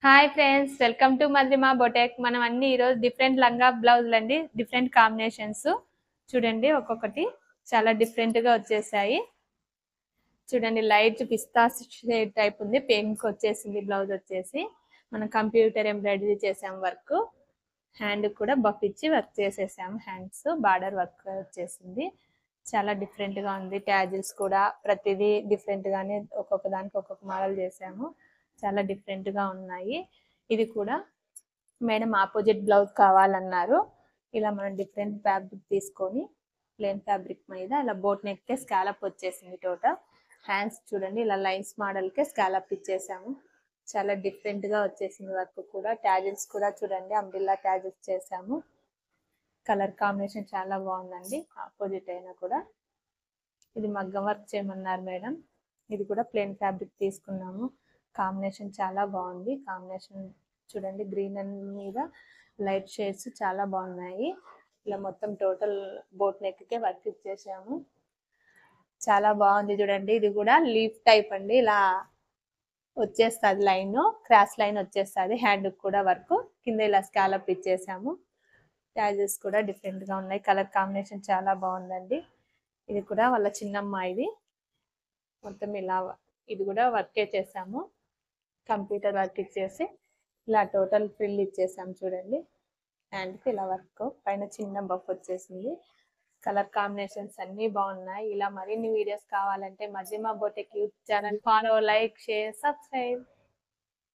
Hi friends, welcome to మద్రిమా బొటెక్. మనం అన్ని ఈరోజు డిఫరెంట్ లంగా బ్లౌజులు అండి, డిఫరెంట్ కాంబినేషన్స్. చూడండి, ఒక్కొక్కటి చాలా డిఫరెంట్ గా వచ్చేసాయి. చూడండి, లైట్ పిస్తా షేడ్ టైప్ ఉంది, పింక్ వచ్చేసింది. బ్లౌజ్ వచ్చేసి మనం కంప్యూటర్ ఎంబ్రాయిడరీ చేసాం వర్క్. హ్యాండ్ కూడా బఫ్ ఇచ్చి వర్క్ చేసేసాము. హ్యాండ్స్ బార్డర్ వర్క్ వచ్చేసింది. చాలా డిఫరెంట్ గా ఉంది. ట్యాజిల్స్ కూడా ప్రతిదీ డిఫరెంట్ గానే ఒక్కొక్క దానికి ఒక్కొక్క మోడల్ చేసాము. చాలా డిఫరెంట్ గా ఉన్నాయి. ఇది కూడా మేడం ఆపోజిట్ బ్లౌజ్ కావాలన్నారు. ఇలా మనం డిఫరెంట్ ఫ్యాబ్రిక్ తీసుకొని ప్లేన్ ఫ్యాబ్రిక్ మీద ఇలా బోట్ నెక్ కే స్కాలప్ వచ్చేసింది. టోటల్ హ్యాండ్స్ చూడండి, ఇలా లైన్స్ మోడల్ కే స్కాలప్ ఇచ్చేసాము. చాలా డిఫరెంట్ గా వచ్చేసింది. వర్క్ కూడా ట్యాజిల్స్ కూడా చూడండి, అంబ్రిల్లా ట్యాజిల్స్ చేసాము. కలర్ కాంబినేషన్ చాలా బాగుందండి. ఆపోజిట్ అయినా కూడా ఇది మగ్గం వర్క్ చేయమన్నారు మేడం. ఇది కూడా ప్లేన్ ఫ్యాబ్రిక్ తీసుకున్నాము. కాంబినేషన్ చాలా బాగుంది. కాంబినేషన్ చూడండి, గ్రీన్ మీద లైట్ షేడ్స్ చాలా బాగున్నాయి. ఇలా మొత్తం టోటల్ బోట్ నెక్ కే వర్క్ ఇచ్చేసాము. చాలా బాగుంది చూడండి. ఇది కూడా లీఫ్ టైప్ అండి, ఇలా వచ్చేస్తుంది. లైన్ క్రాస్ లైన్ వచ్చేస్తుంది. హ్యాండ్ కూడా వర్క్ కింద ఇలా స్కాలప్ ఇచ్చేసాము. ట్యాజెస్ కూడా డిఫరెంట్ గా ఉన్నాయి. కలర్ కాంబినేషన్ చాలా బాగుందండి. ఇది కూడా వాళ్ళ చిన్నమ్మాయిది. మొత్తం ఇలా ఇది కూడా వర్క్ చేసాము. కంప్యూటర్ వర్క్ ఇచ్చేసి ఇలా టోటల్ ఫ్రిల్ ఇచ్చేసాం. చూడండి, హ్యాండ్కి ఇలా వర్క్, పైన చిన్న బఫ్ వచ్చేసింది. కలర్ కాంబినేషన్స్ అన్ని బాగున్నాయి. ఇలా మరిన్ని వీడియోస్ కావాలంటే మజిమా బొటెక్ YouTube channel follow, like, share, subscribe.